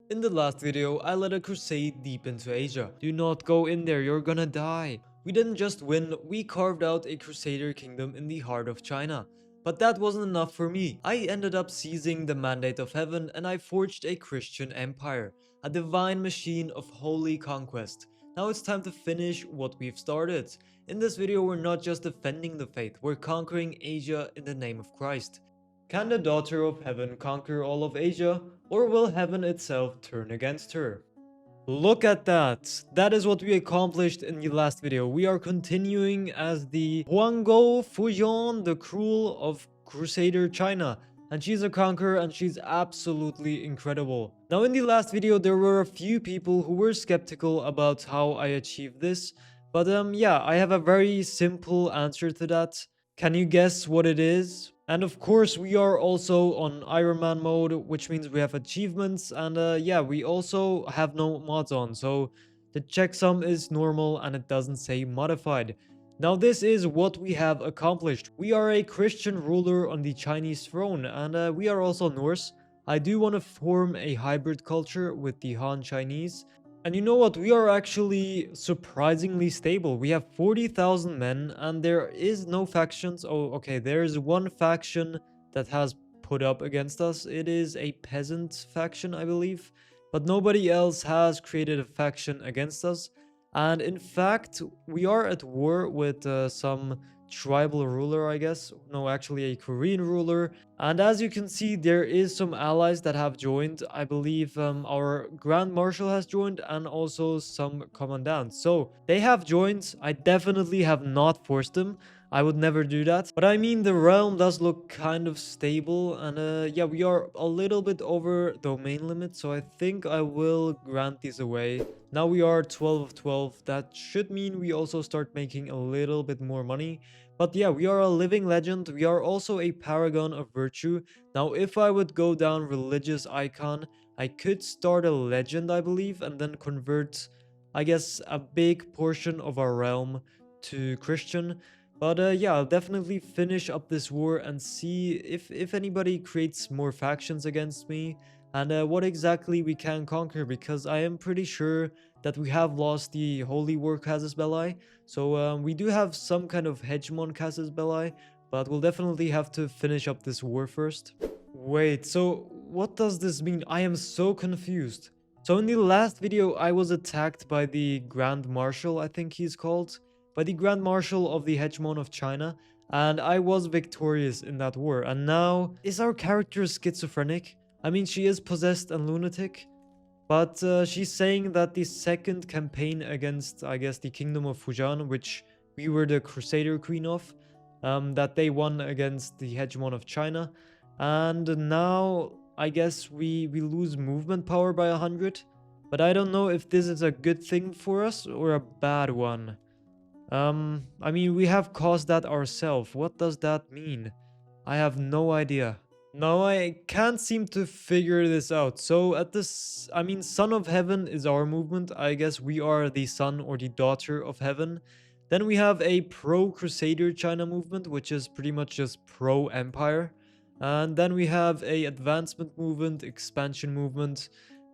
In the last video, I led a crusade deep into Asia. Do not go in there, you're gonna die. We didn't just win, we carved out a Crusader kingdom in the heart of China. But that wasn't enough for me. I ended up seizing the mandate of heaven and I forged a Christian empire, a divine machine of holy conquest. Now it's time to finish what we've started. In this video, we're not just defending the faith, we're conquering Asia in the name of Christ. Can the daughter of heaven conquer all of Asia, or will heaven itself turn against her? Look at that! That is what we accomplished in the last video. We are continuing as the Huanggo Fujian, the cruel of Crusader China. And she's a conqueror and she's absolutely incredible. Now in the last video there were a few people who were skeptical about how I achieved this. But yeah, I have a very simple answer to that. Can you guess what it is? And of course, we are also on Iron Man mode, which means we have achievements. And yeah, we also have no mods on. So the checksum is normal and it doesn't say modified. Now this is what we have accomplished. We are a Christian ruler on the Chinese throne. And we are also Norse. I do want to form a hybrid culture with the Han Chinese. And you know what? We are actually surprisingly stable. We have 40,000 men and there is no factions. Oh, okay. There is one faction that has put up against us. It is a peasant faction, I believe. But nobody else has created a faction against us. And in fact, we are at war with some tribal ruler, I guess. No, actually a Korean ruler. And as you can see, there is some allies that have joined. I believe our Grand Marshal has joined and also some commandants. So they have joined. I definitely have not forced them. I would never do that. But I mean, the realm does look kind of stable. And yeah, we are a little bit over domain limit. So I think I will grant these away. Now we are 12 of 12. That should mean we also start making a little bit more money. But yeah, we are a living legend. We are also a paragon of virtue. Now, if I would go down religious icon, I could start a legend, I believe, and then convert, I guess, a big portion of our realm to Christian. But yeah, I'll definitely finish up this war and see if anybody creates more factions against me and what exactly we can conquer, because I am pretty sure that we have lost the Holy War Casus Belli. So we do have some kind of hegemon Casus Belli, but we'll definitely have to finish up this war first. Wait, so what does this mean? I am so confused. So in the last video, I was attacked by the Grand Marshal, I think he's called, by the Grand Marshal of the hegemon of China, and I was victorious in that war. And now, is our character schizophrenic? I mean, she is possessed and lunatic, but she's saying that the second campaign against, I guess, the Kingdom of Fujian, which we were the Crusader Queen of, that they won against the hegemon of China. And now, I guess, we lose movement power by 100. But I don't know if this is a good thing for us or a bad one. I mean, we have caused that ourselves. What does that mean? I have no idea. No, I can't seem to figure this out. So at this, I mean, Son of Heaven is our movement. I guess we are the son or the daughter of heaven. Then we have a pro-Crusader China movement, which is pretty much just pro-Empire. And then we have a advancement movement, expansion movement.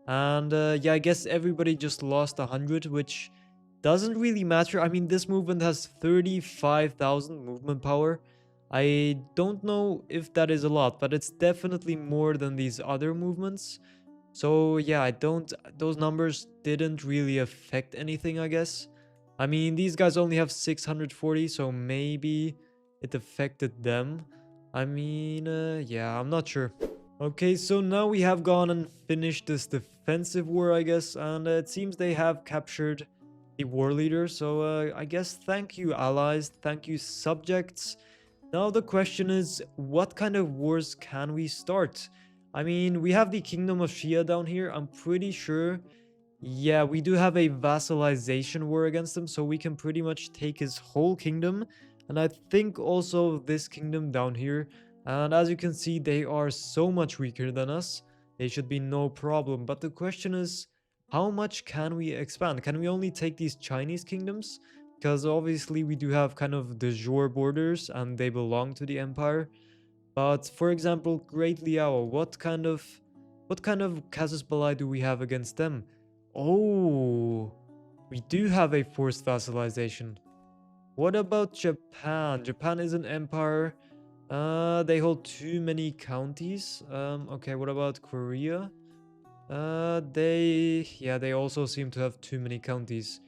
And yeah, I guess everybody just lost 100, which doesn't really matter. I mean, this movement has 35,000 movement power. I don't know if that is a lot, but it's definitely more than these other movements. So yeah, those numbers didn't really affect anything, I guess. I mean, these guys only have 640, so maybe it affected them. I mean, yeah, I'm not sure. Okay, so now we have gone and finished this defensive war, I guess, and it seems they have captured the war leader. So I guess thank you, allies, thank you, subjects. Now the question is, what kind of wars can we start? I mean, we have the Kingdom of Shia down here. I'm pretty sure, yeah, we do have a vassalization war against him, so we can pretty much take his whole kingdom. And I think also this kingdom down here. And as you can see, they are so much weaker than us. They should be no problem. But the question is, how much can we expand? Can we only take these Chinese kingdoms? Because obviously we do have kind of de jure borders and they belong to the empire. But for example, Great Liao, what kind of What kind of casus belli do we have against them? Oh, we do have a forced vassalization. What about Japan? Japan is an empire. They hold too many counties. Okay, what about Korea? They also seem to have too many counties.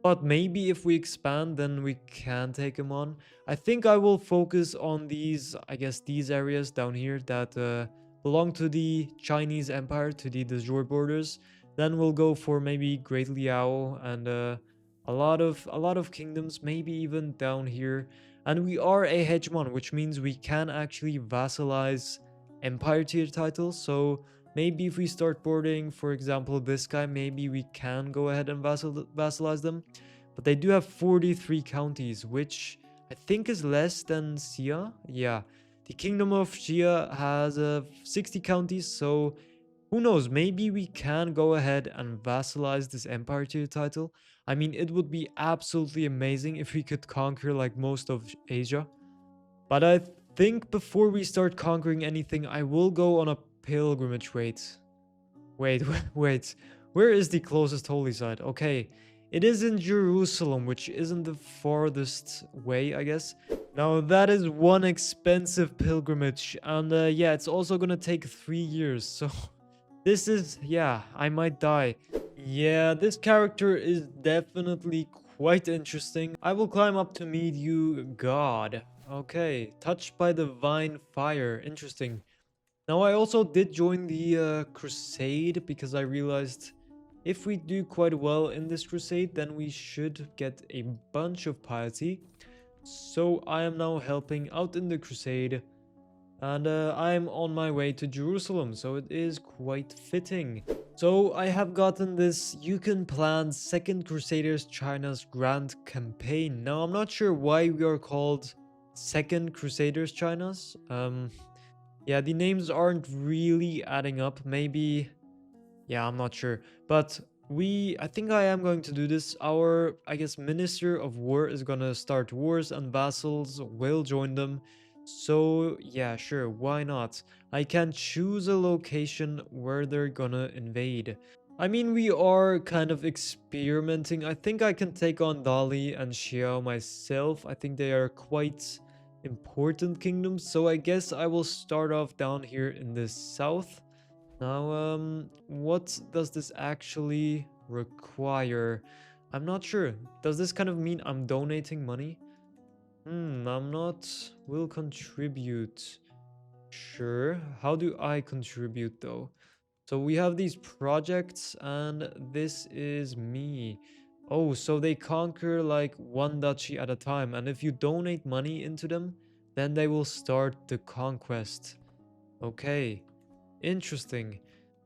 But maybe if we expand, then we can take them on. I think I will focus on these, I guess, these areas down here that belong to the Chinese Empire, to the de jure borders. Then we'll go for maybe Great Liao and a lot of kingdoms, maybe even down here. And we are a hegemon, which means we can actually vassalize empire tier titles. So maybe if we start boarding, for example, this guy, maybe we can go ahead and vassalize them. But they do have 43 counties, which I think is less than Xia. Yeah, the Kingdom of Xia has 60 counties, so who knows, maybe we can go ahead and vassalize this empire tier title. I mean, it would be absolutely amazing if we could conquer like most of Asia. But I think before we start conquering anything, I will go on a pilgrimage. Wait, wait. Where is the closest holy site? Okay, it is in Jerusalem, which isn't the farthest way, I guess. Now, that is one expensive pilgrimage. And yeah, it's also gonna take 3 years. So this is, yeah, I might die. Yeah, this character is definitely quite interesting. I will climb up to meet you, God. Okay, touched by divine fire. Interesting. Now, I also did join the Crusade because I realized if we do quite well in this Crusade, then we should get a bunch of piety. So I am now helping out in the Crusade, and I'm on my way to Jerusalem, so it is quite fitting. So I have gotten this "you can plan Second Crusaders China's Grand Campaign." Now, I'm not sure why we are called Second Crusaders China's. Yeah, the names aren't really adding up. Maybe, yeah, I'm not sure. But I think I am going to do this. Our, I guess, Minister of War is gonna start wars and vassals will join them. So, yeah, sure, why not? I can choose a location where they're gonna invade. I mean, we are kind of experimenting. I think I can take on Dali and Xiao myself. I think they are quite important kingdoms. So I guess I will start off down here in the south. Now, what does this actually require? I'm not sure. Does this kind of mean I'm donating money? I'm not. Will contribute. Sure. How do I contribute though? So we have these projects, and this is me. Oh, so they conquer like one duchy at a time, and if you donate money into them, then they will start the conquest. Okay, interesting.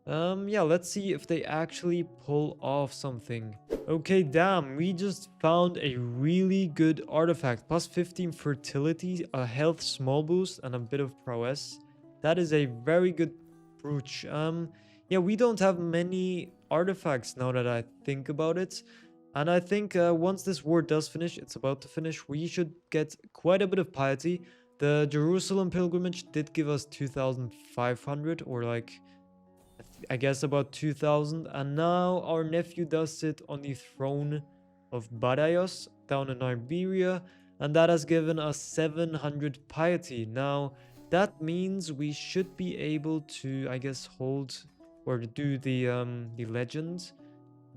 Yeah, let's see if they actually pull off something. Okay, damn, we just found a really good artifact. Plus 15 fertility, a health small boost, and a bit of prowess. That is a very good brooch. Yeah, we don't have many artifacts now that I think about it. And I think once this war does finish, it's about to finish, we should get quite a bit of piety. The Jerusalem pilgrimage did give us 2,500, or like I guess about 2000, and now our nephew does sit on the throne of Badajoz down in Iberia, and that has given us 700 piety. Now that means we should be able to, I guess, hold or do the legend.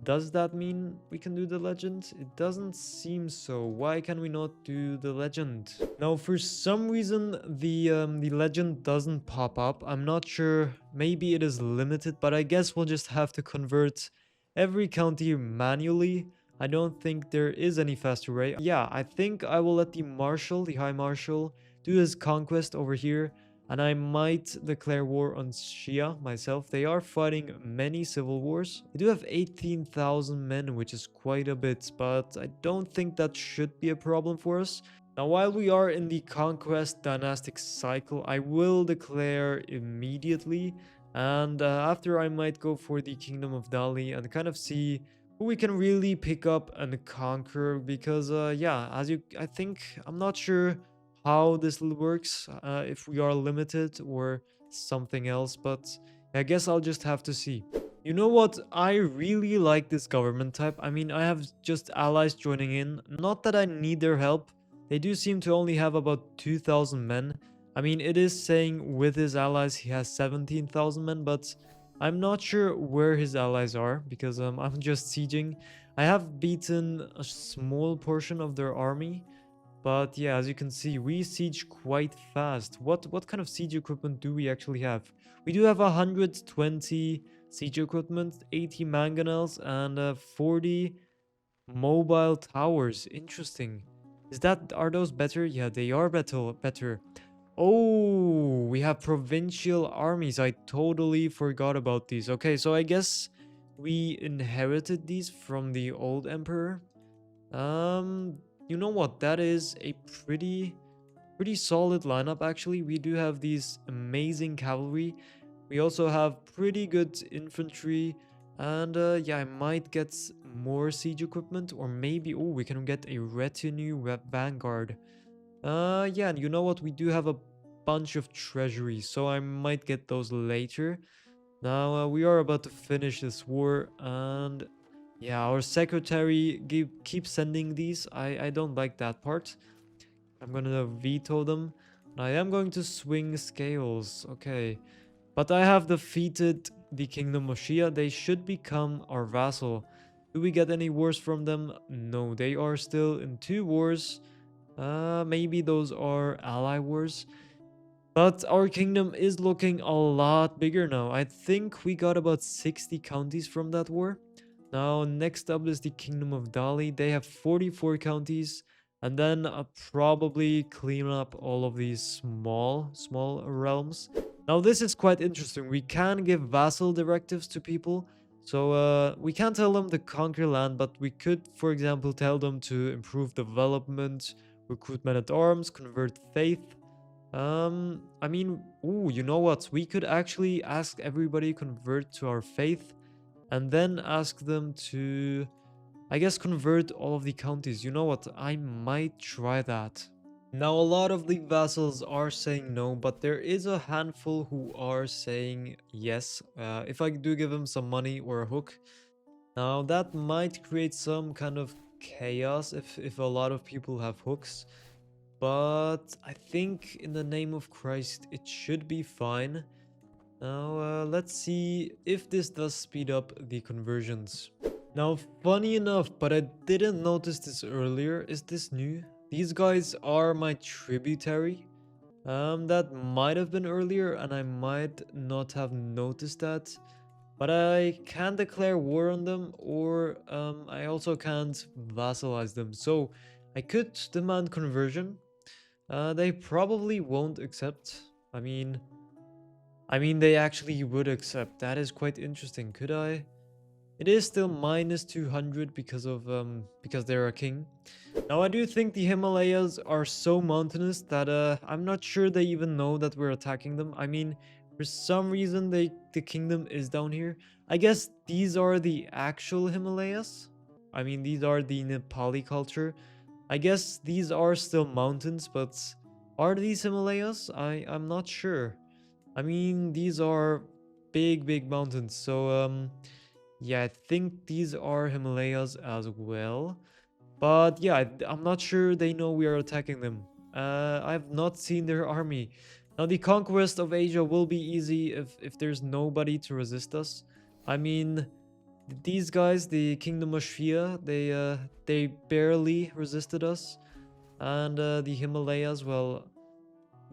Does that mean we can do the legend? It doesn't seem so. Why can we not do the legend? Now, for some reason, the legend doesn't pop up. I'm not sure. Maybe it is limited, but I guess we'll just have to convert every county manually. I don't think there is any faster way. Yeah, I think I will let the Marshal, the High Marshal, do his conquest over here. And I might declare war on Shia myself. They are fighting many civil wars. They do have 18,000 men, which is quite a bit, but I don't think that should be a problem for us. Now, while we are in the conquest dynastic cycle, I will declare immediately. And after, I might go for the Kingdom of Dali and kind of see who we can really pick up and conquer. Because, yeah, I think, I'm not sure how this works, if we are limited or something else, but I guess I'll just have to see. You know what? I really like this government type. I mean, I have just allies joining in. Not that I need their help. They do seem to only have about 2,000 men. I mean, it is saying with his allies he has 17,000 men, but I'm not sure where his allies are because I'm just sieging. I have beaten a small portion of their army, but yeah, as you can see, we siege quite fast. What kind of siege equipment do we actually have? We do have 120 siege equipment, 80 mangonels, and 40 mobile towers. Interesting. Are those better? Yeah, they are better. Oh, we have provincial armies. I totally forgot about these. Okay, so I guess we inherited these from the old emperor. Um, you know what? That is a pretty solid lineup actually. We do have these amazing cavalry. We also have pretty good infantry. And yeah, I might get more siege equipment, or maybe we can get a retinue vanguard. Yeah, and you know what? We do have a bunch of treasuries, so I might get those later. Now we are about to finish this war, and yeah, our secretary keeps sending these. I don't like that part. I'm gonna veto them. I am going to swing scales. Okay. But I have defeated the Kingdom of Shia. They should become our vassal. Do we get any wars from them? No, they are still in 2 wars. Maybe those are ally wars. But our kingdom is looking a lot bigger now. I think we got about 60 counties from that war. Now, next up is the Kingdom of Dali. They have 44 counties. And then probably clean up all of these small realms. Now, this is quite interesting. We can give vassal directives to people. So, we can't tell them to conquer land, but we could, for example, tell them to improve development, recruit men at arms, convert faith. I mean, you know what? We could actually ask everybody convert to our faith and then ask them to, I guess, convert all of the counties. You know what? I might try that. Now, a lot of the vassals are saying no, but there is a handful who are saying yes. If I do give them some money or a hook. Now, that might create some kind of chaos if a lot of people have hooks. But I think in the name of Christ, it should be fine. Now, let's see if this does speed up the conversions. Now, funny enough, but I didn't notice this earlier. Is this new? These guys are my tributary. That might have been earlier and I might not have noticed that. But I can declare war on them, or I also can't vassalize them. So I could demand conversion. They probably won't accept. I mean, they actually would accept. That is quite interesting. Could I? It is still minus 200 because they're a king. Now I do think the Himalayas are so mountainous that I'm not sure they even know that we're attacking them. I mean, for some reason the kingdom is down here. I guess these are the actual Himalayas. I mean, these are the Nepali culture. I guess these are still mountains, but are these Himalayas? I'm not sure. I mean, these are big mountains. So yeah, I think these are Himalayas as well. But yeah, I'm not sure they know we are attacking them. I've not seen their army. Now, the conquest of Asia will be easy if there's nobody to resist us. I mean, these guys, the Kingdom of Shia, they barely resisted us. And the Himalayas, well,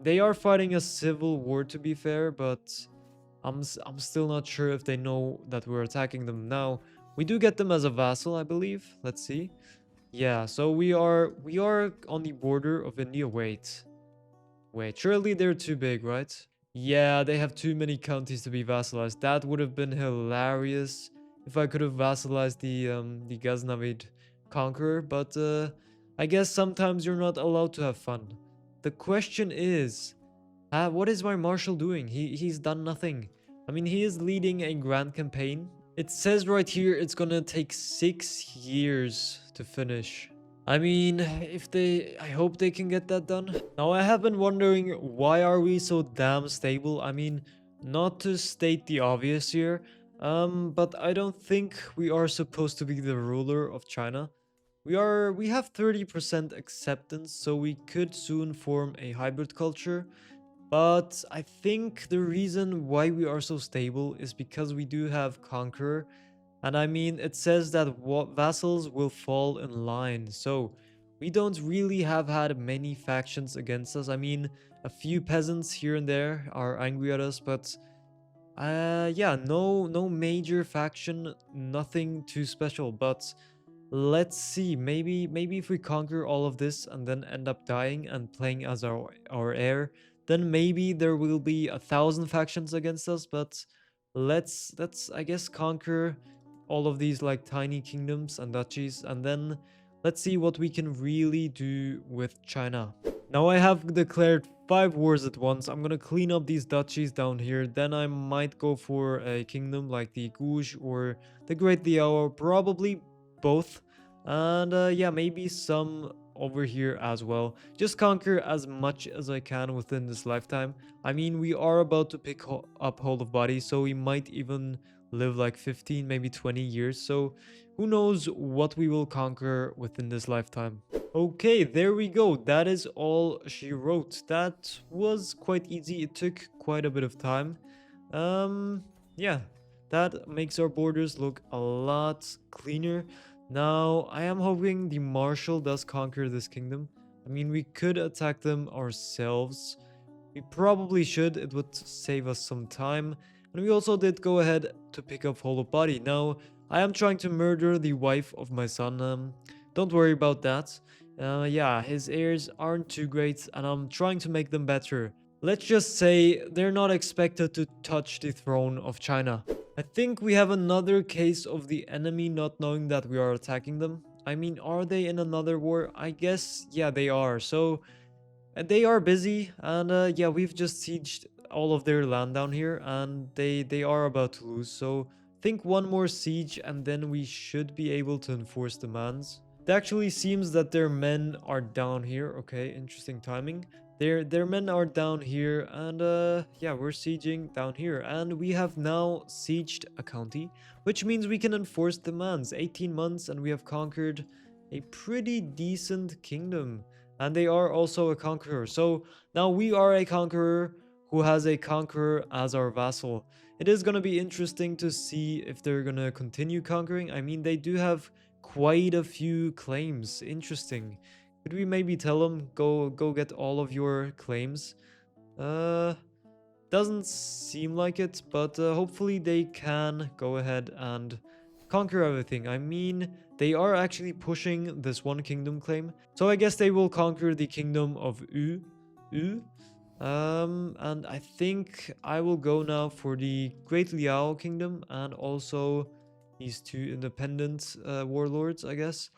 they are fighting a civil war to be fair, but I'm still not sure if they know that we're attacking them now. We do get them as a vassal, I believe. Let's see. Yeah, so we are on the border of India. Wait, surely they're too big, right? Yeah, they have too many counties to be vassalized. That would have been hilarious if I could have vassalized the Ghaznavid conqueror, but I guess sometimes you're not allowed to have fun. The question is, what is my marshal doing? He's done nothing. I mean, he is leading a grand campaign. It says right here it's gonna take 6 years to finish. I mean, I hope they can get that done. Now, I have been wondering, why are we so damn stable? I mean, Not to state the obvious here, but I don't think we are supposed to be the ruler of China. We have 30% acceptance, so we could soon form a hybrid culture. But I think the reason why we are so stable is because we do have Conqueror. And I mean, it says that vassals will fall in line. So we don't really have had many factions against us. I mean, a few peasants here and there are angry at us, but yeah, no major faction, nothing too special. But let's see, maybe if we conquer all of this and then end up dying and playing as our heir, then maybe there will be 1,000 factions against us. But let's I guess conquer all of these like tiny kingdoms and duchies, and then let's see what we can really do with China. Now I have declared 5 wars at once. I'm gonna clean up these duchies down here, then I might go for a kingdom like the Guj or the Great Liao, or probably both. And yeah, maybe some over here as well. Just conquer as much as I can within this lifetime. I mean, we are about to pick up Hold of Body, so we might even live like 15, maybe 20 years. So who knows what we will conquer within this lifetime. Okay, there we go. That is all she wrote. That was quite easy. It took quite a bit of time. Yeah, that makes our borders look a lot cleaner. Now, I am hoping the Marshal does conquer this kingdom. I mean, we could attack them ourselves. We probably should. It would save us some time. And we also did go ahead to pick up Hollow Body. Now, I am trying to murder the wife of my son. Don't worry about that. Yeah, his heirs aren't too great, and I'm trying to make them better. Let's just say they're not expected to touch the throne of China. I think we have another case of the enemy not knowing that we are attacking them. I mean, are they in another war? I guess, yeah, they are. So, they are busy, and yeah, we've just sieged all of their land down here, and they are about to lose. So, think one more siege, and then we should be able to enforce demands. It actually seems that their men are down here. Okay, interesting timing. Their men are down here, and yeah, we're sieging down here, and we have now sieged a county, which means we can enforce demands. 18 months, and we have conquered a pretty decent kingdom, and they are also a conqueror. So now we are a conqueror who has a conqueror as our vassal. It is gonna be interesting to see if they're gonna continue conquering. I mean, they do have quite a few claims. Interesting. Could we maybe tell them, go get all of your claims? Uh, doesn't seem like it, but hopefully they can go ahead and conquer everything. I mean, they are actually pushing this one kingdom claim, so I guess they will conquer the kingdom of U. And I think I will go now for the Great Liao kingdom and also these two independent warlords, I guess.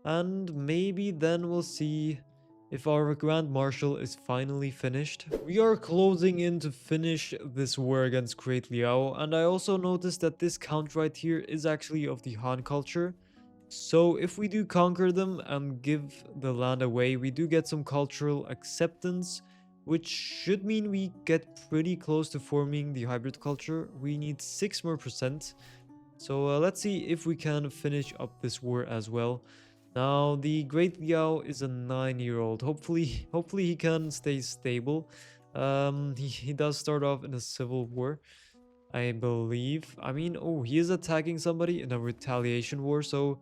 And maybe then we'll see if our Grand Marshal is finally finished. We are closing in to finish this war against Great Liao, and I also noticed that this count right here is actually of the Han culture. So if we do conquer them and give the land away, we do get some cultural acceptance, which should mean we get pretty close to forming the hybrid culture. We need 6 more percent. So let's see if we can finish up this war as well. Now, the Great Liao is a 9-year-old. Hopefully he can stay stable. He does start off in a civil war, I believe. I mean, oh, he is attacking somebody in a retaliation war, so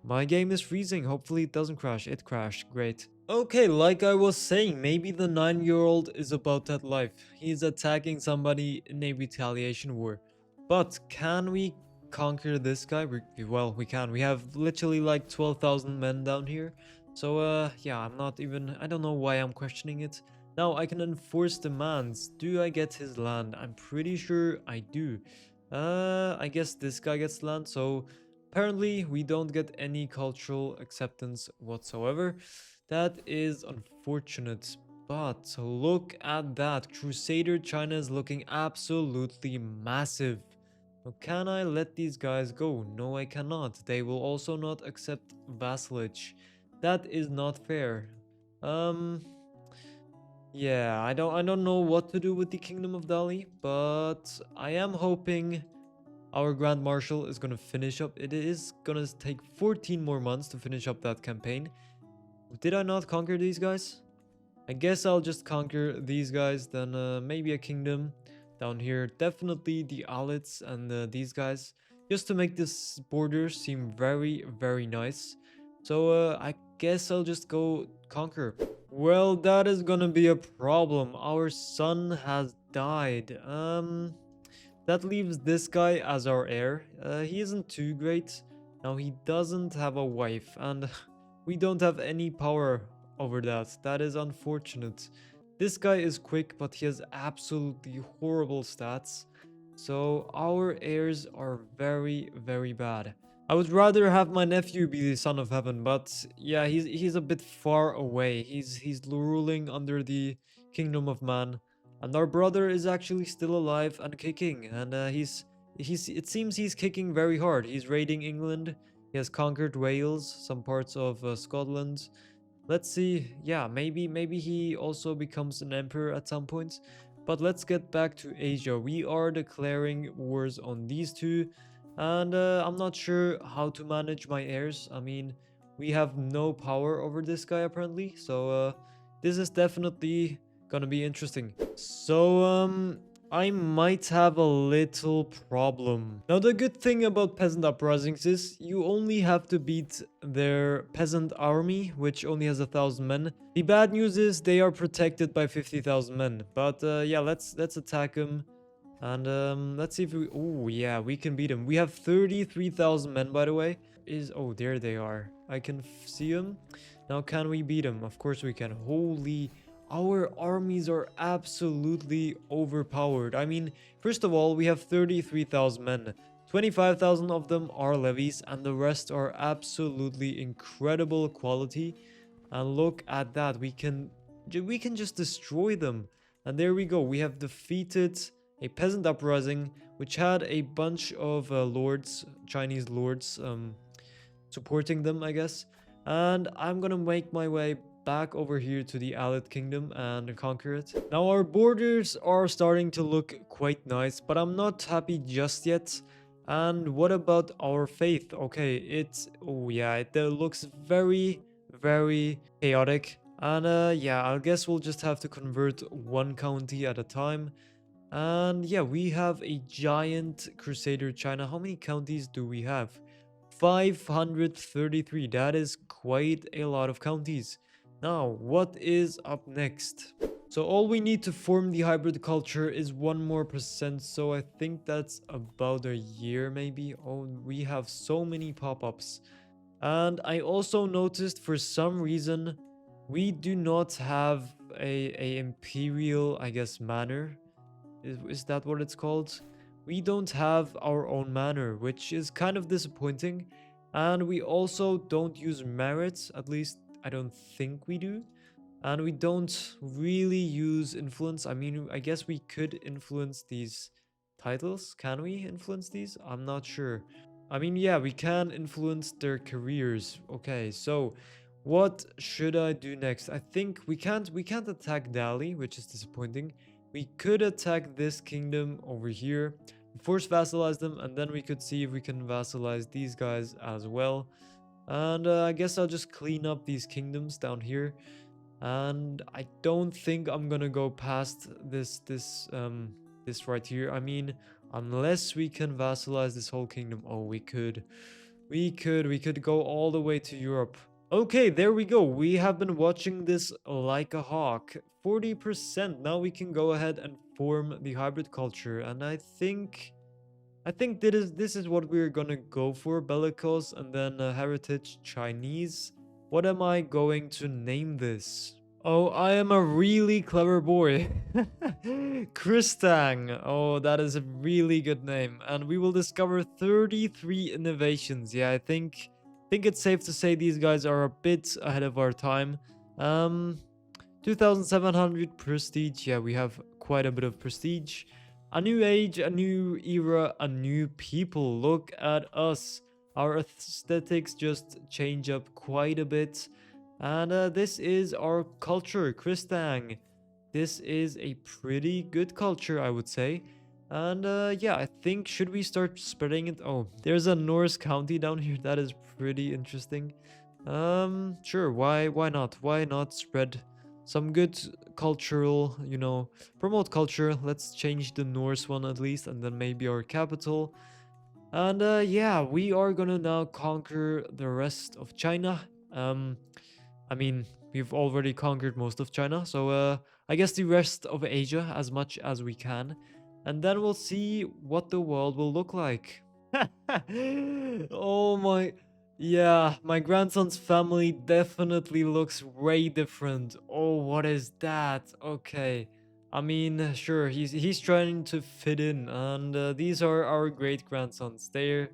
my game is freezing. Hopefully it doesn't crash. It crashed. Great. Okay, like I was saying, maybe the 9-year-old is about that life. He's attacking somebody in a retaliation war. But can we conquer this guy? Well, we can. We have literally like 12,000 men down here. So, yeah, I don't know why I'm questioning it. Now, I can enforce demands. Do I get his land? I'm pretty sure I do. I guess this guy gets land, so apparently we don't get any cultural acceptance whatsoever. That is unfortunate. But look at that. Crusader China is looking absolutely massive. Now, can I let these guys go? No, I cannot. They will also not accept vassalage. That is not fair. Um, Yeah, I don't know what to do with the Kingdom of Dali, but I am hoping our Grand Marshal is gonna finish up. It is gonna take 14 more months to finish up that campaign. Did I not conquer these guys? I guess I'll just conquer these guys, then maybe a kingdom down here. Definitely the Alits and these guys, just to make this border seem very, very nice. So I guess I'll just go conquer. Well, that is gonna be a problem. Our son has died. That leaves this guy as our heir. He isn't too great. Now, he doesn't have a wife, and we don't have any power over that. That is unfortunate. This guy is quick, but he has absolutely horrible stats. So, our heirs are very, very bad. I would rather have my nephew be the son of heaven, but yeah, he's a bit far away. He's ruling under the kingdom of man. And our brother is actually still alive and kicking, and he's it seems he's kicking very hard. He's raiding England. He has conquered Wales, some parts of Scotland. Let's see. Yeah, maybe he also becomes an emperor at some point. But let's get back to Asia. We are declaring wars on these two, and I'm not sure how to manage my heirs. I mean, we have no power over this guy apparently, so this is definitely gonna be interesting. So, I might have a little problem. Now, the good thing about peasant uprisings is you only have to beat their peasant army, which only has 1,000 men. The bad news is they are protected by 50,000 men. But yeah, let's attack them. And let's see if we... Oh, yeah, we can beat them. We have 33,000 men, by the way. Oh, there they are. I can see them. Now, can we beat them? Of course we can. Holy... Our armies are absolutely overpowered. I mean, first of all, we have 33,000 men. 25,000 of them are levies, and the rest are absolutely incredible quality. And look at that. We can just destroy them. And there we go. We have defeated a peasant uprising, which had a bunch of lords, Chinese lords, supporting them, I guess. And I'm gonna make my way back over here to the Allied Kingdom and conquer it. Now, our borders are starting to look quite nice, but I'm not happy just yet. And what about our faith? Okay, oh yeah, it looks very, very chaotic. And yeah, I guess we'll just have to convert one county at a time. And yeah, we have a giant Crusader China. How many counties do we have? 533. That is quite a lot of counties. Now, what is up next? So all we need to form the hybrid culture is 1 more percent. So I think that's about a year maybe. Oh, we have so many pop-ups. And I also noticed for some reason we do not have a imperial, I guess, manor. Is that what it's called? We don't have our own manor, which is kind of disappointing. And we also don't use merits, at least I don't think we do. And we don't really use influence. I mean, I guess we could influence these titles. Can we influence these? I'm not sure. I mean, yeah, we can influence their careers. Okay, so what should I do next? I think we can't attack Dali, which is disappointing. We could attack this kingdom over here, force vassalize them, and then we could see if we can vassalize these guys as well. And I guess I'll just clean up these kingdoms down here. And I don't think I'm gonna go past this right here. I mean, unless we can vassalize this whole kingdom. Oh, we could go all the way to Europe. Okay, there we go. We have been watching this like a hawk. 40%. Now we can go ahead and form the hybrid culture. And I think this is what we're gonna go for. Bellicose and then heritage Chinese. What am I going to name this? Oh, I am a really clever boy. Kristang. Oh, that is a really good name. And we will discover 33 innovations. Yeah, I think it's safe to say these guys are a bit ahead of our time. 2,700 prestige. Yeah, we have quite a bit of prestige. A new age, a new era, a new people. Look at us. Our aesthetics just change up quite a bit. And this is our culture, Kristang. this is a pretty good culture, I would say. And yeah, I think should we start spreading it? Oh, there's a Norse county down here. That is pretty interesting. Sure. Why not? Why not spread some good cultural, promote culture. Let's change the Norse one at least, and then maybe our capital. And yeah, we are gonna now conquer the rest of China. Um, I mean, we've already conquered most of China, so I guess the rest of Asia as much as we can, and then we'll see what the world will look like. Oh my, yeah, my grandson's family definitely looks way different. Oh, what is that? Okay. I mean, sure, he's trying to fit in, and these are our great grandsons. They're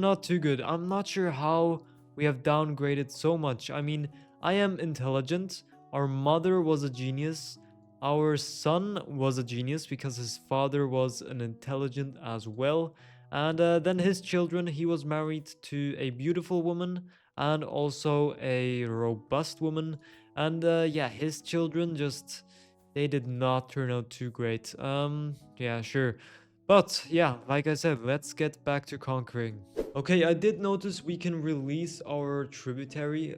not too good. I'm not sure how we have downgraded so much. I mean, I am intelligent. Our mother was a genius. Our son was a genius because his father was an intelligent as well. And then his children, he was married to a beautiful woman and also a robust woman. And yeah, his children just, they did not turn out too great. Yeah, sure. But yeah, like I said, let's get back to conquering. Okay, I did notice we can release our tributary,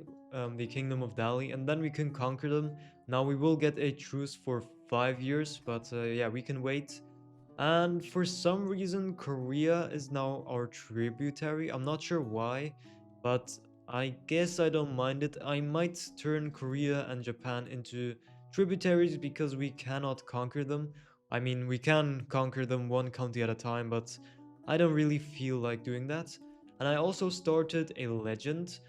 the Kingdom of Dali, and then we can conquer them. Now we will get a truce for 5 years, but yeah, we can wait. And for some reason, Korea is now our tributary. I'm not sure why, but I guess I don't mind it. I might turn Korea and Japan into tributaries because we cannot conquer them. I mean, we can conquer them one county at a time, but I don't really feel like doing that. And I also started a legend.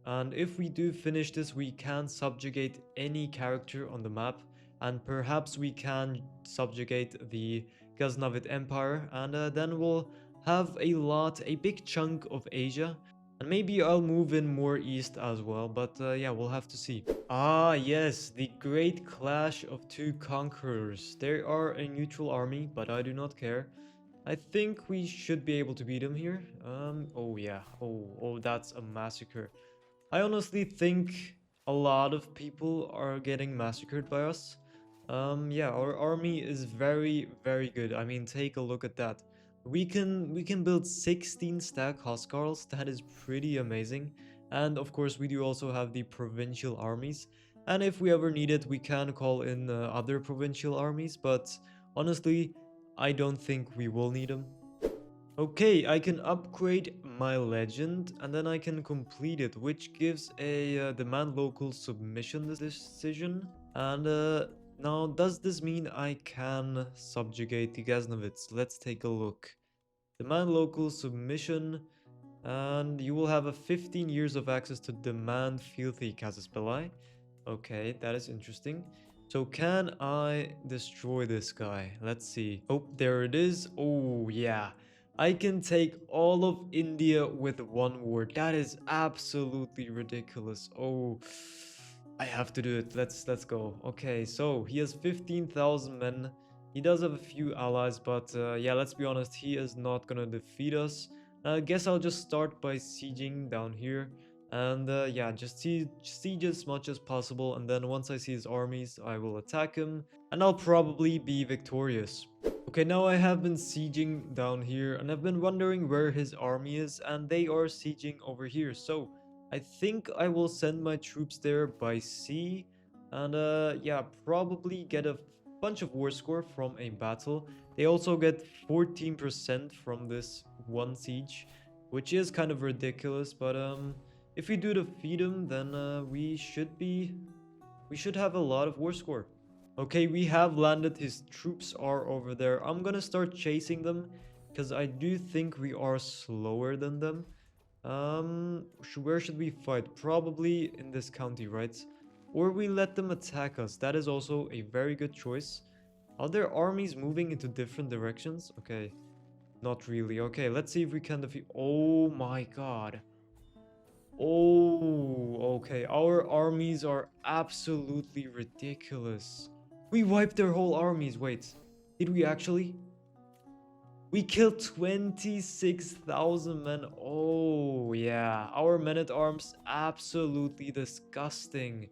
And if we do finish this, we can subjugate any character on the map. And perhaps we can subjugate the Ghaznavid Empire, and then we'll have a big chunk of Asia. And maybe I'll move in more east as well, but yeah, we'll have to see. Ah, yes, the great clash of two conquerors. They are a neutral army, but I do not care. I think we should be able to beat them here. Oh yeah, oh, that's a massacre. I honestly think a lot of people are getting massacred by us. Yeah, our army is very, very good. I mean, take a look at that. We can build 16 stack huscarls. That is pretty amazing. And of course, we do also have the provincial armies. And if we ever need it, we can call in other provincial armies. But honestly, I don't think we will need them. Okay, I can upgrade my legend and then I can complete it, which gives a demand local submission decision. And now, does this mean I can subjugate the Ghaznavids? Let's take a look. Demand local submission, and you will have a 15 years of access to demand filthy Kazaspelai. Okay, that is interesting. So can I destroy this guy? Let's see. Oh, there it is. Oh, yeah. I can take all of India with one war. That is absolutely ridiculous. Oh, I have to do it. Let's go. Okay, so he has 15,000 men. He does have a few allies, but yeah, let's be honest, he is not gonna defeat us. I guess I'll just start by sieging down here. And yeah, just siege as much as possible, and then once I see his armies, I will attack him, and I'll probably be victorious. Okay, now I have been sieging down here, and I've been wondering where his army is, and they are sieging over here. So I think I will send my troops there by sea, and yeah, probably get a bunch of war score from a battle. They also get 14% from this one siege, which is kind of ridiculous, but if we do defeat him, then we should have a lot of war score. Okay, we have landed. His troops are over there. I'm gonna start chasing them because I do think we are slower than them. Where should we fight? Probably in this county, right? Or we let them attack us. That is also a very good choice. Are there armies moving into different directions? Okay, not really. Okay, let's see if we can defeat. Oh my god. Oh, okay. Our armies are absolutely ridiculous. We wiped their whole armies. Wait, did we actually? We killed 26,000 men. Oh, yeah. Our men at arms, absolutely disgusting.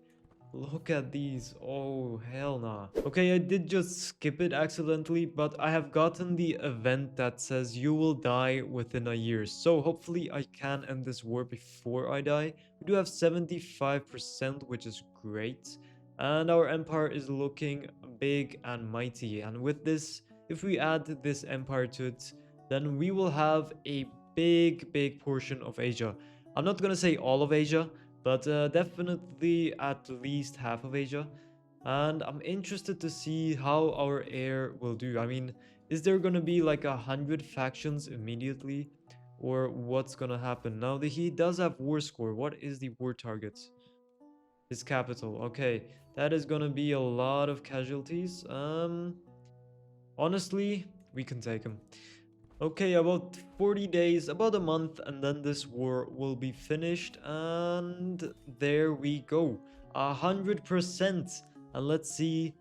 Look at these. Oh, hell nah. Okay, I did just skip it accidentally, but I have gotten the event that says you will die within a year. So hopefully I can end this war before I die. We do have 75%, which is great. And our empire is looking big and mighty. And with this, if we add this empire to it, then we will have a big portion of Asia. I'm not gonna say all of Asia, but definitely at least half of Asia. And I'm interested to see how our heir will do. I mean, is there gonna be like 100 factions immediately? Or what's gonna happen? Now, he does have war score. What is the war target? His capital. Okay, that is gonna be a lot of casualties. Honestly, we can take him. Okay, about 40 days, about a month, and then this war will be finished. And there we go. 100%. And let's see,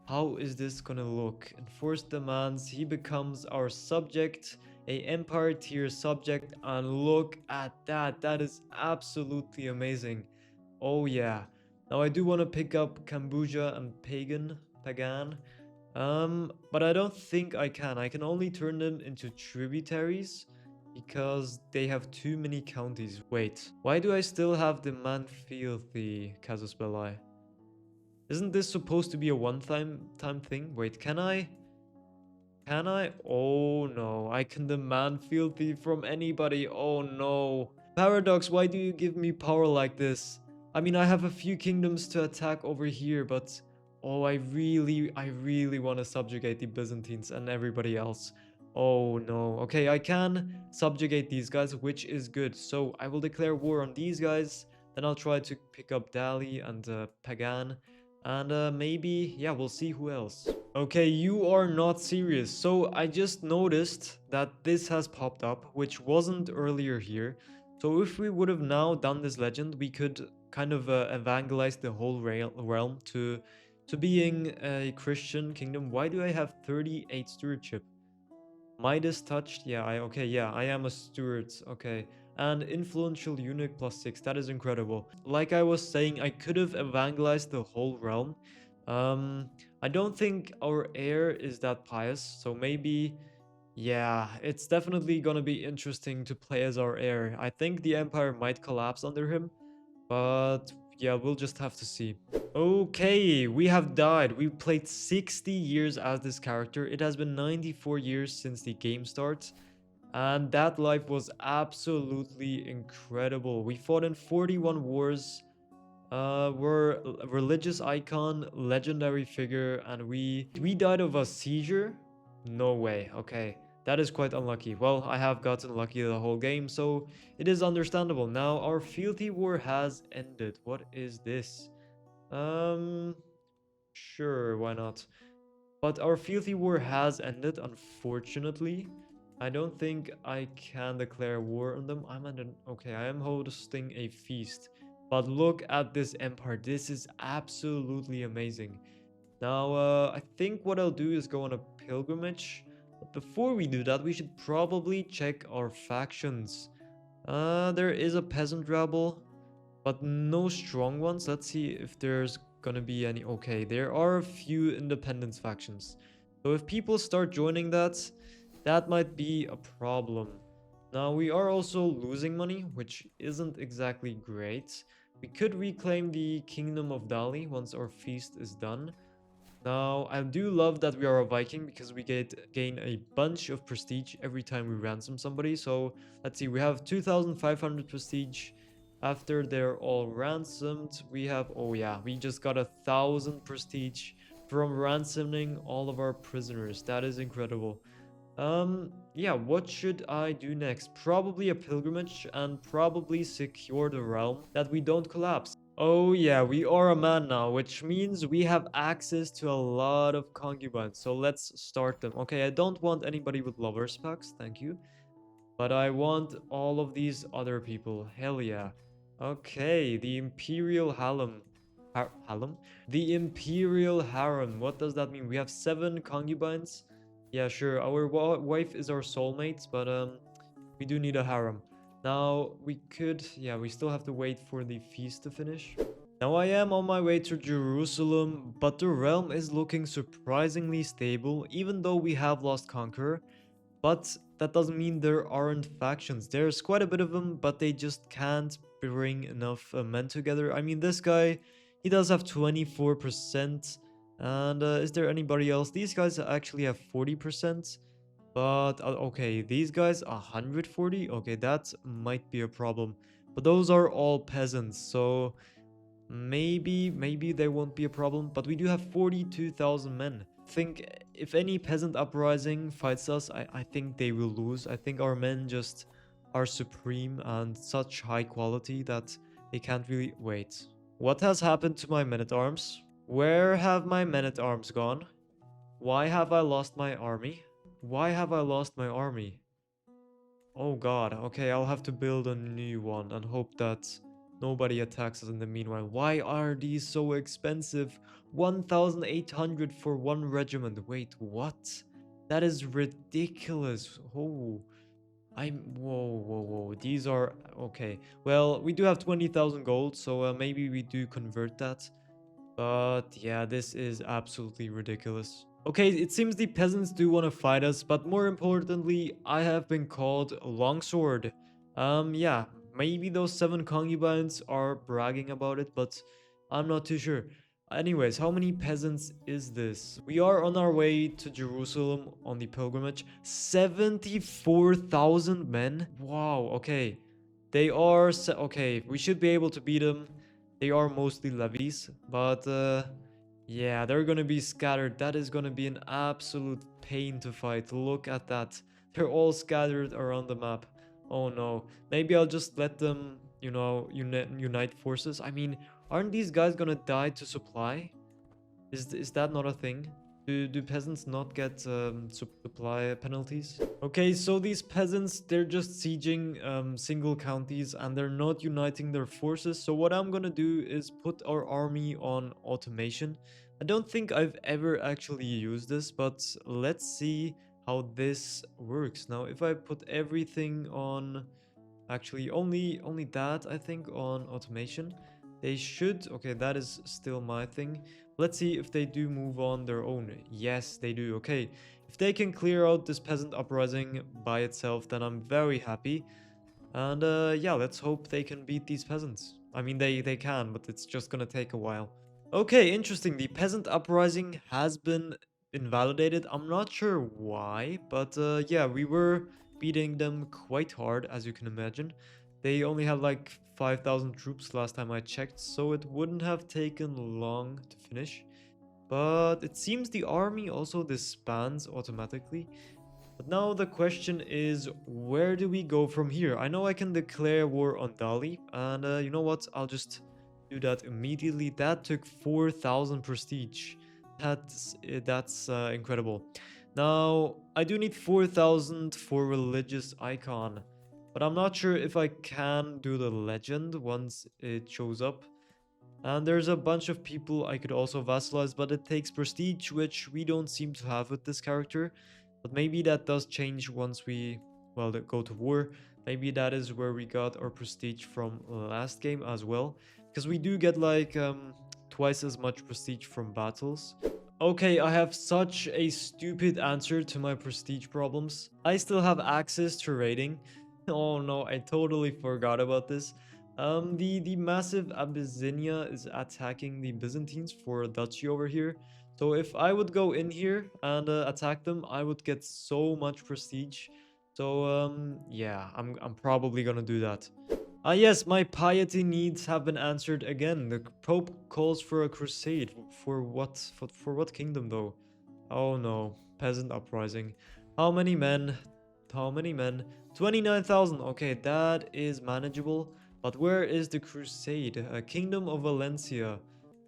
how is this gonna look? Enforced demands. He becomes our subject, a empire tier subject. And look at that. That is absolutely amazing. Oh yeah. Now I do want to pick up Cambodia and Pagan. But I don't think I can. I can only turn them into tributaries because they have too many counties. Wait, why do I still have the Manfilthy casus belli? Isn't this supposed to be a one-time thing? Wait, can I? Can I? Oh no, I can demand fealty from anybody. Oh no. Paradox, why do you give me power like this? I mean, I have a few kingdoms to attack over here, but oh, I really want to subjugate the Byzantines and everybody else. Oh no. Okay, I can subjugate these guys, which is good. So I will declare war on these guys. Then I'll try to pick up Dali and Pagan. And maybe, yeah, we'll see who else. Okay, you are not serious. So I just noticed that this has popped up, which wasn't earlier here. So if we would have now done this legend, we could kind of evangelize the whole realm to being a Christian kingdom. Why do I have 38 stewardship? Midas touched. Yeah, I am a steward. Okay. And influential eunuch +6. That is incredible. Like I was saying, I could have evangelized the whole realm. I don't think our heir is that pious, so maybe, yeah, it's definitely gonna be interesting to play as our heir. I think the empire might collapse under him, but yeah, we'll just have to see. Okay, we have died. We played 60 years as this character. It has been 94 years since the game starts. And that life was absolutely incredible. We fought in 41 wars. We're a religious icon, legendary figure, and we died of a seizure? No way. Okay. That is quite unlucky. Well, I have gotten lucky the whole game, so it is understandable. Now, our fealty war has ended. What is this? Um, sure, why not? But our fealty war has ended, unfortunately. I don't think I can declare war on them. Okay, I am hosting a feast. But look at this empire. This is absolutely amazing. Now, I think what I'll do is go on a pilgrimage. But before we do that, we should probably check our factions. There is a peasant rabble, but no strong ones. Let's see if there's gonna be any. Okay, there are a few independence factions. So if people start joining that, that might be a problem. Now we are also losing money, which isn't exactly great. We could reclaim the kingdom of Dali once our feast is done. Now, I do love that we are a Viking because we gain a bunch of prestige every time we ransom somebody. So, let's see, we have 2,500 prestige. After they're all ransomed, we have, oh yeah, we just got 1,000 prestige from ransoming all of our prisoners. That is incredible. Yeah, what should I do next? Probably a pilgrimage and probably secure the realm that we don't collapse. Oh yeah, we are a man now, which means we have access to a lot of concubines. So let's start them. Okay, I don't want anybody with lovers packs, thank you. But I want all of these other people. Hell yeah. Okay, the Imperial Harem. Harem? The Imperial Harem. What does that mean? We have 7 concubines. Yeah, sure. Our wife is our soulmate, but we do need a harem. Now, we could, yeah, we still have to wait for the feast to finish. Now I am on my way to Jerusalem, but the realm is looking surprisingly stable, even though we have lost Conqueror. But that doesn't mean there aren't factions. There's quite a bit of them, but they just can't bring enough men together. I mean, this guy, he does have 24%. And is there anybody else? These guys actually have 40%. But okay, these guys 140. Okay, that might be a problem. But those are all peasants, so maybe they won't be a problem. But we do have 42,000 men. Think if any peasant uprising fights us, I think they will lose. I think our men just are supreme and such high quality that they can't really wait. What has happened to my men-at-arms? Where have my men-at-arms gone? Why have I lost my army? Why have I lost my army? Oh god, okay, I'll have to build a new one and hope that nobody attacks us in the meanwhile. Why are these so expensive? 1,800 for one regiment. Wait, what? That is ridiculous. Oh, whoa. These are, okay. Well, we do have 20,000 gold, so maybe we do convert that. But yeah, this is absolutely ridiculous. Okay, it seems the peasants do want to fight us, but more importantly, I have been called Longsword. Yeah, maybe those 7 concubines are bragging about it, but I'm not too sure. Anyways, how many peasants is this? We are on our way to Jerusalem on the pilgrimage. 74,000 men? Wow, okay. They are... okay, we should be able to beat them. They are mostly levies, but yeah, they're gonna be scattered. That is gonna be an absolute pain to fight. Look at that. They're all scattered around the map. Oh no. Maybe I'll just let them, you know, unite forces. I mean, aren't these guys gonna die to supply? Is that not a thing? Do peasants not get supply penalties? Okay, so these peasants, they're just sieging single counties and they're not uniting their forces. So what I'm gonna do is put our army on automation. I don't think I've ever actually used this, but let's see how this works. Now, if I put everything on... actually, only that, I think, on automation. They should... okay, that is still my thing. Let's see if they do move on their own. Yes, they do. Okay, if they can clear out this peasant uprising by itself, then I'm very happy. And yeah, let's hope they can beat these peasants. I mean, they can, but it's just gonna take a while. Okay, interesting. The peasant uprising has been invalidated. I'm not sure why, but yeah, we were beating them quite hard, as you can imagine. They only had like 5,000 troops last time I checked, so it wouldn't have taken long to finish. But it seems the army also disbands automatically. But now the question is, where do we go from here? I know I can declare war on Dali, and you know what? I'll just do that immediately. That took 4,000 prestige. That's incredible. Now, I do need 4,000 for religious icon, but I'm not sure if I can do the legend once it shows up. And there's a bunch of people I could also vassalize, but it takes prestige, which we don't seem to have with this character. But maybe that does change once we, well, go to war. Maybe that is where we got our prestige from last game as well. Because we do get like twice as much prestige from battles. Okay, I have such a stupid answer to my prestige problems. I still have access to raiding. Oh no, I totally forgot about this. The massive Abyssinia is attacking the Byzantines for a duchy over here. So if I would go in here and attack them, I would get so much prestige. So yeah, I'm probably gonna do that. Ah yes, my piety needs have been answered again. The Pope calls for a crusade. For what? For what kingdom though? Oh no, peasant uprising. How many men? How many men? 29,000. Okay, that is manageable. But where is the crusade? A kingdom of Valencia.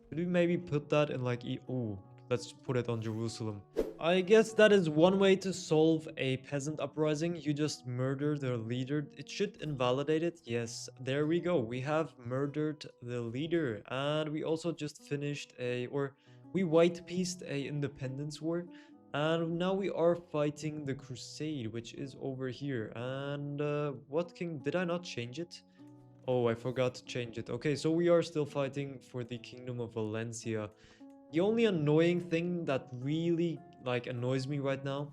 Could we maybe put that in like oh, let's put it on Jerusalem. I guess that is one way to solve a peasant uprising. You just murder their leader. It should invalidate it. Yes, there we go. We have murdered the leader. And we also just finished we white pieced a independence war. And now we are fighting the Crusade, which is over here. And what king... did I not change it? Oh, I forgot to change it. Okay, so we are still fighting for the Kingdom of Valencia. The only annoying thing that really like annoys me right now,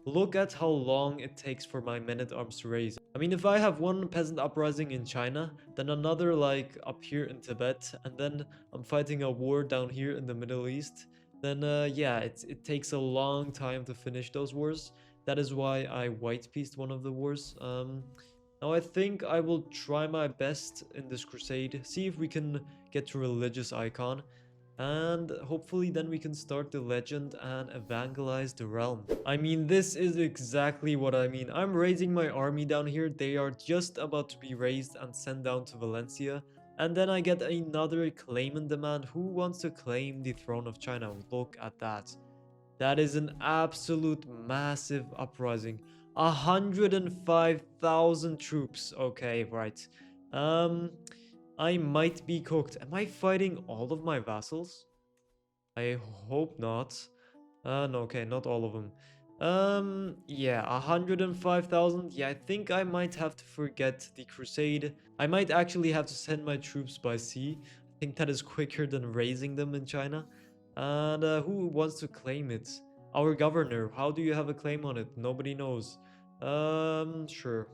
look at how long it takes for my men-at-arms to raise. I mean, if I have one peasant uprising in China, then another like up here in Tibet, and then I'm fighting a war down here in the Middle East, then yeah, it takes a long time to finish those wars. That is why I white-pieced one of the wars. Now I think I will try my best in this crusade, see if we can get to religious icon, and hopefully then we can start the legend and evangelize the realm. I mean, this is exactly what I mean. I'm raising my army down here. They are just about to be raised and sent down to Valencia. And then I get another claimant demand. Who wants to claim the throne of China? Look at that. That is an absolute massive uprising. 105,000 troops. Okay, right. Um, I might be cooked. Am I fighting all of my vassals? I hope not. No, okay, not all of them. Yeah, 105,000. Yeah, I think I might have to forget the crusade. I might actually have to send my troops by sea. I think that is quicker than raising them in China. And who wants to claim it? Our governor. How do you have a claim on it? Nobody knows. Sure.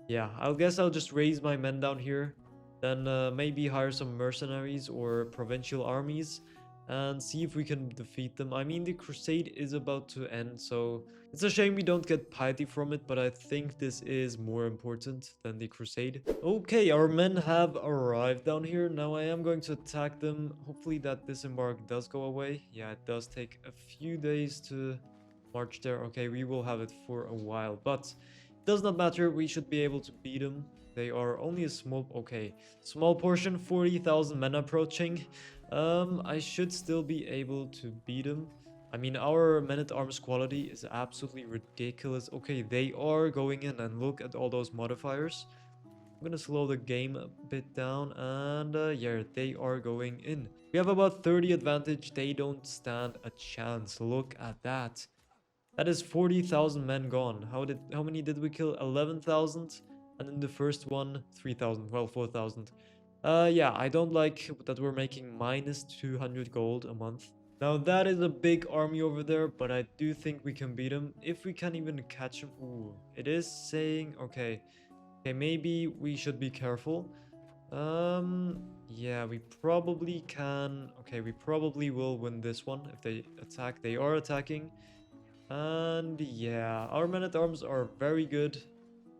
Yeah, I guess I'll just raise my men down here. Then maybe hire some mercenaries or provincial armies and see if we can defeat them. I mean, the crusade is about to end, so it's a shame we don't get piety from it, but I think this is more important than the crusade. Okay, our men have arrived down here. Now I am going to attack them. Hopefully that disembark does go away. Yeah, it does take a few days to march there. Okay, we will have it for a while, but does not matter, we should be able to beat them. They are only a small, okay, small portion, 40,000 men approaching. I should still be able to beat them. I mean, our men-at-arms quality is absolutely ridiculous. Okay, they are going in and look at all those modifiers. I'm gonna slow the game a bit down and yeah, they are going in. We have about 30 advantage. They don't stand a chance. Look at that. That is 40,000 men gone. How many did we kill? 11,000. And in the first one, 3,000. Well, 4,000. Yeah, I don't like that we're making minus 200 gold a month. Now that is a big army over there, but I do think we can beat him if we can even catch him. Ooh, it is saying okay. Okay, maybe we should be careful. Yeah, we probably can. Okay, we probably will win this one if they attack. They are attacking. And yeah, our men-at-arms are very good.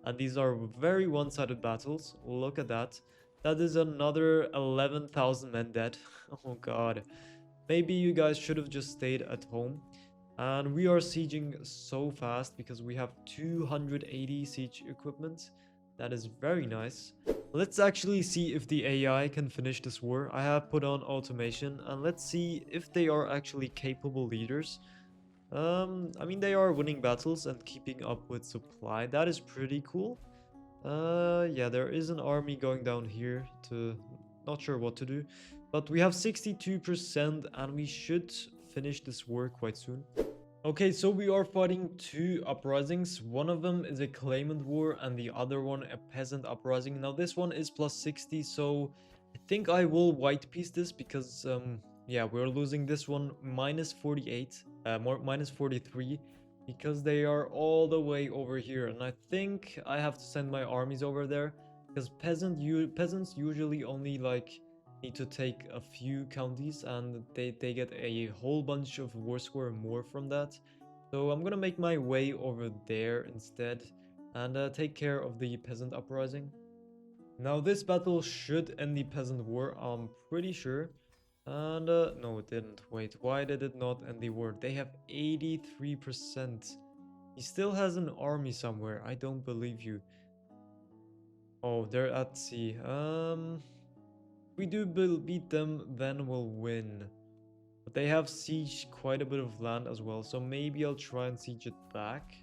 And these are very one-sided battles. Look at that. That is another 11,000 men dead. Oh god. Maybe you guys should have just stayed at home. And we are sieging so fast because we have 280 siege equipment. That is very nice. Let's actually see if the AI can finish this war. I have put on automation and let's see if they are actually capable leaders. I mean, they are winning battles and keeping up with supply. That is pretty cool. Yeah, there is an army going down here to... Not sure what to do. But we have 62% and we should finish this war quite soon. Okay, so we are fighting two uprisings. One of them is a claimant war and the other one a peasant uprising. Now this one is plus 60, so I think I will white piece this because yeah, we're losing this one minus 48, minus 43 because they are all the way over here, and I think I have to send my armies over there because peasants usually only like need to take a few counties and they get a whole bunch of war score more from that. So I'm gonna make my way over there instead and take care of the peasant uprising. Now this battle should end the peasant war, I'm pretty sure. And no, it didn't. Wait, why did it not end the war? They have 83%. He still has an army somewhere. I don't believe you. Oh, they're at sea. If we do beat them, then we'll win. But they have sieged quite a bit of land as well, so maybe I'll try and siege it back.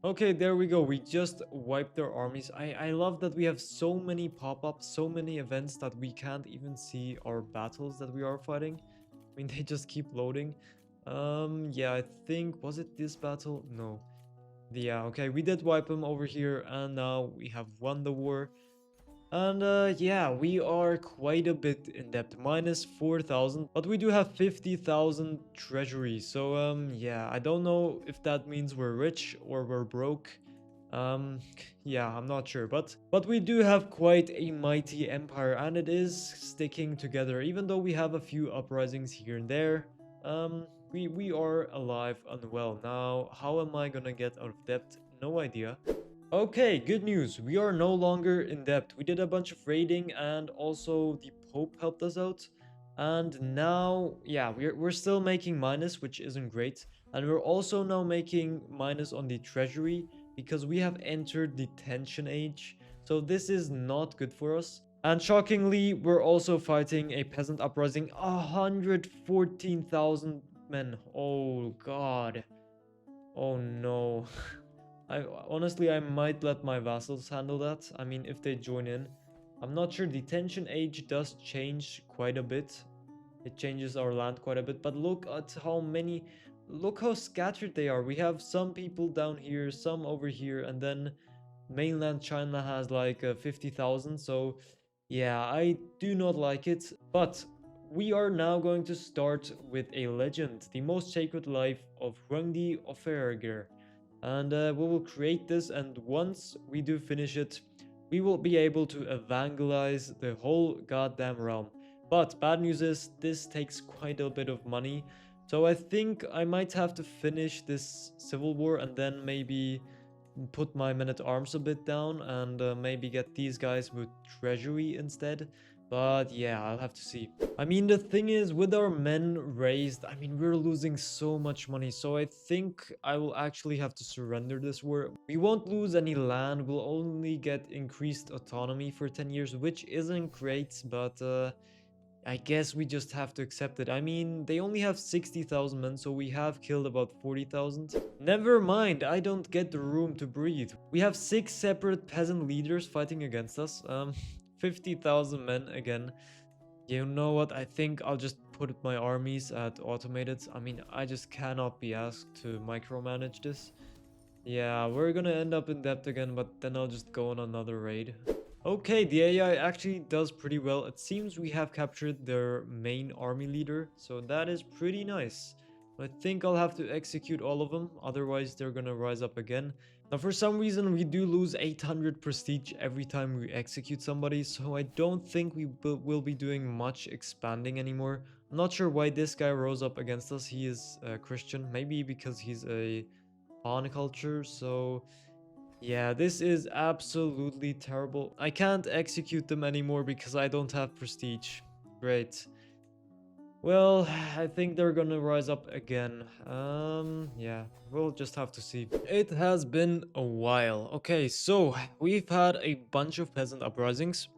Okay, there we go. We just wiped their armies. I love that we have so many pop-ups, so many events that we can't even see our battles that we are fighting. I mean, they just keep loading. Yeah, I think... Was it this battle? No. Yeah, okay, we did wipe them over here, and now we have won the war. And yeah, we are quite a bit in debt, minus 4,000, but we do have 50,000 treasury. So yeah, I don't know if that means we're rich or we're broke. Um, yeah, I'm not sure, but we do have quite a mighty empire, and it is sticking together, even though we have a few uprisings here and there. We are alive and well. Now, how am I gonna get out of debt? No idea. Okay, good news. We are no longer in debt. We did a bunch of raiding and also the Pope helped us out. And now, yeah, we're still making minus, which isn't great. And we're also now making minus on the treasury because we have entered the tension age. So this is not good for us. And shockingly, we're also fighting a peasant uprising. 114,000 men. Oh god. Oh no. I honestly, I might let my vassals handle that. I mean, if they join in. I'm not sure. The tension age does change quite a bit. It changes our land quite a bit. But look at how many... Look how scattered they are. We have some people down here, some over here, and then mainland China has like 50,000. So yeah, I do not like it. But we are now going to start with a legend, the most sacred life of Huangdi Offerger. And we will create this, and once we do finish it, we will be able to evangelize the whole goddamn realm. But bad news is, this takes quite a bit of money. So I think I might have to finish this civil war and then maybe put my men-at-arms a bit down and maybe get these guys with treasury instead. But yeah, I'll have to see. I mean, the thing is, with our men raised, I mean, we're losing so much money. So I think I will actually have to surrender this war. We won't lose any land. We'll only get increased autonomy for 10 years, which isn't great, but I guess we just have to accept it. I mean, they only have 60,000 men, so we have killed about 40,000. Never mind, I don't get the room to breathe. We have 6 separate peasant leaders fighting against us. 50,000 men again. You know what? I think I'll just put my armies at automated. I mean, I just cannot be asked to micromanage this. Yeah, we're gonna end up in debt again, but then I'll just go on another raid. Okay, the AI actually does pretty well. It seems we have captured their main army leader, so that is pretty nice. I think I'll have to execute all of them, otherwise they're gonna rise up again. Now, for some reason, we do lose 800 prestige every time we execute somebody, so I don't think we will be doing much expanding anymore. I'm not sure why this guy rose up against us. He is Christian, maybe because he's a Han culture, so... Yeah, this is absolutely terrible. I can't execute them anymore because I don't have prestige. Great. Well, I think they're gonna rise up again. Yeah, we'll just have to see. It has been a while. Okay, so we've had a bunch of peasant uprisings.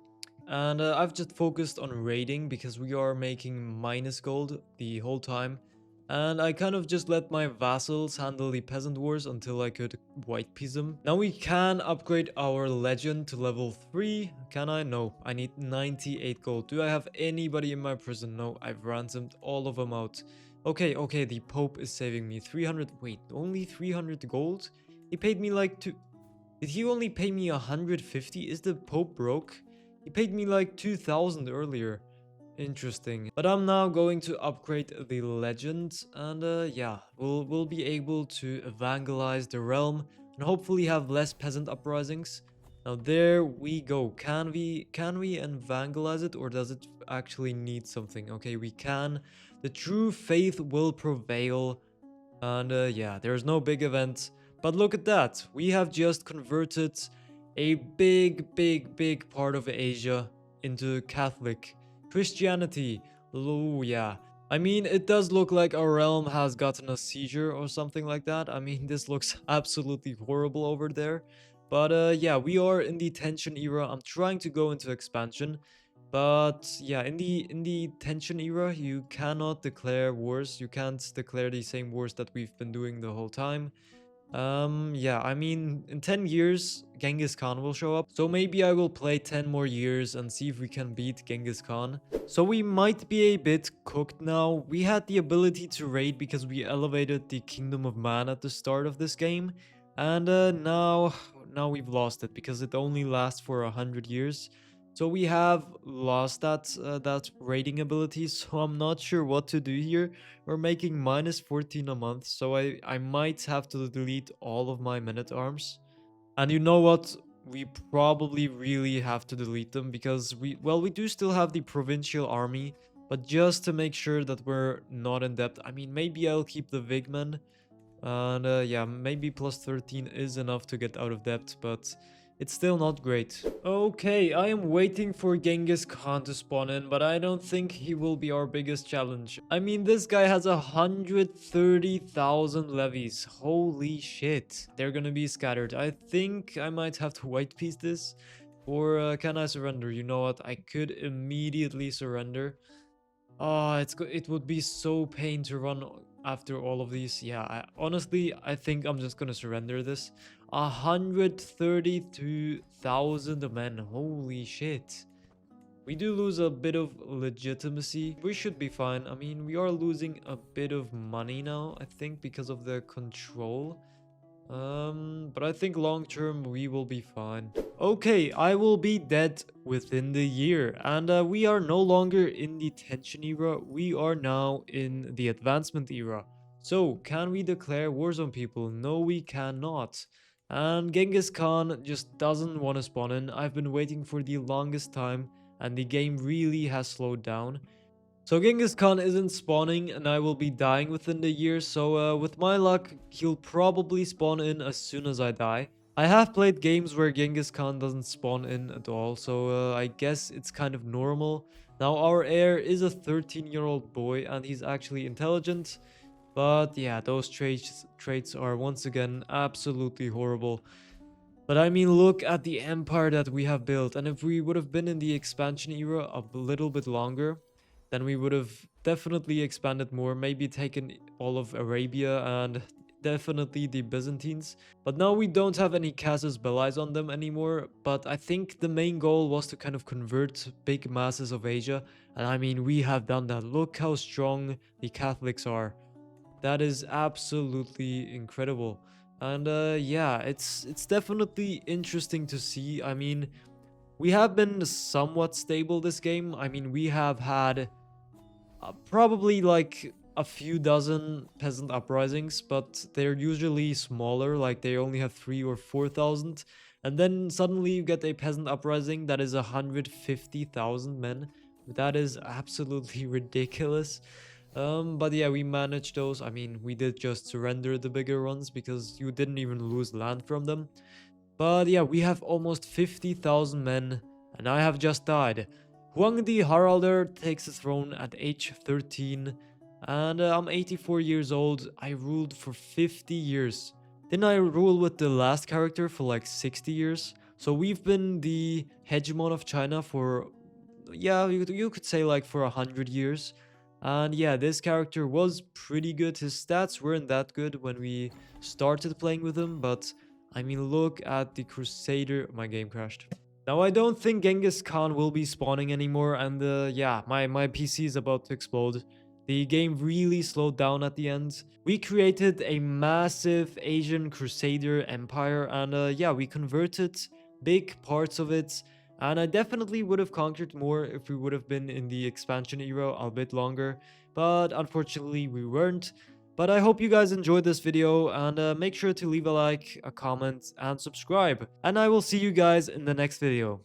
And I've just focused on raiding because we are making minus gold the whole time. And I kind of just let my vassals handle the peasant wars until I could white piece them. Now we can upgrade our legend to level 3. Can I? No. I need 98 gold. Do I have anybody in my prison? No. I've ransomed all of them out. Okay, the Pope is saving me. 300... Wait, only 300 gold? He paid me like two... Did he only pay me 150? Is the Pope broke? He paid me like 2,000 earlier. Interesting. But I'm now going to upgrade the legend, and yeah, we'll be able to evangelize the realm and hopefully have less peasant uprisings. Now there we go. Can we evangelize it, or does it actually need something? Okay, we can. The true faith will prevail. And yeah, there's no big event. But look at that. We have just converted a big part of Asia into Catholic. Christianity. Oh, yeah. I mean, it does look like our realm has gotten a seizure or something like that. I mean, this looks absolutely horrible over there. But yeah, we are in the tension era. I'm trying to go into expansion. But yeah, in the tension era, you cannot declare wars. You can't declare the same wars that we've been doing the whole time. Yeah, I mean, in 10 years, Genghis Khan will show up. So maybe I will play 10 more years and see if we can beat Genghis Khan. So we might be a bit cooked now. We had the ability to raid because we elevated the Kingdom of Man at the start of this game. And now we've lost it because it only lasts for 100 years. So we have lost that raiding ability, so I'm not sure what to do here. We're making minus 14 a month, so I might have to delete all of my men-at-arms. And you know what? We probably really have to delete them because we do still have the provincial army, but just to make sure that we're not in debt. I mean, maybe I'll keep the Vigmen, and yeah, maybe plus 13 is enough to get out of debt, but it's still not great. Okay, I am waiting for Genghis Khan to spawn in, but I don't think he will be our biggest challenge. I mean, this guy has 130,000 levies. Holy shit. They're gonna be scattered. I think I might have to white piece this. Or can I surrender? You know what? I could immediately surrender. Oh, it would be so pain to run after all of these. Yeah, honestly, I think I'm just gonna surrender this. 132,000 men. Holy shit. We do lose a bit of legitimacy. We should be fine. I mean, we are losing a bit of money now, I think, because of the control. But I think long term we will be fine. Okay, I will be dead within the year, and we are no longer in the tension era, we are now in the advancement era. So, can we declare wars on people? No, we cannot. And Genghis Khan just doesn't want to spawn in. I've been waiting for the longest time, and the game really has slowed down. So Genghis Khan isn't spawning and I will be dying within the year, so with my luck, he'll probably spawn in as soon as I die. I have played games where Genghis Khan doesn't spawn in at all, so I guess it's kind of normal. Now our heir is a 13-year-old boy and he's actually intelligent, but yeah, those traits are once again absolutely horrible. But I mean, look at the empire that we have built, and if we would have been in the expansion era a little bit longer, then we would have definitely expanded more, maybe taken all of Arabia and definitely the Byzantines. But now we don't have any casus belli on them anymore, but I think the main goal was to kind of convert big masses of Asia, and I mean, we have done that. Look how strong the Catholics are. That is absolutely incredible. And yeah, it's definitely interesting to see. I mean, we have been somewhat stable this game. I mean, we have had probably like a few dozen peasant uprisings, but they're usually smaller, like they only have 3 or 4,000. And then suddenly you get a peasant uprising that is 150,000 men. That is absolutely ridiculous. But yeah, we managed those. I mean, we did just surrender the bigger ones because you didn't even lose land from them. But yeah, we have almost 50,000 men, and I have just died. Huang the Haralder takes the throne at age 13, and I'm 84 years old. I ruled for 50 years. Didn't I rule with the last character for like 60 years? So we've been the hegemon of China for, yeah, you could say like for 100 years. And yeah, this character was pretty good. His stats weren't that good when we started playing with him, but I mean, look at the Crusader. My game crashed. Now, I don't think Genghis Khan will be spawning anymore, and yeah, my PC is about to explode. The game really slowed down at the end. We created a massive Asian Crusader Empire, and yeah, we converted big parts of it. And I definitely would have conquered more if we would have been in the expansion era a bit longer, but unfortunately we weren't. But I hope you guys enjoyed this video, and make sure to leave a like, a comment, and subscribe. And I will see you guys in the next video.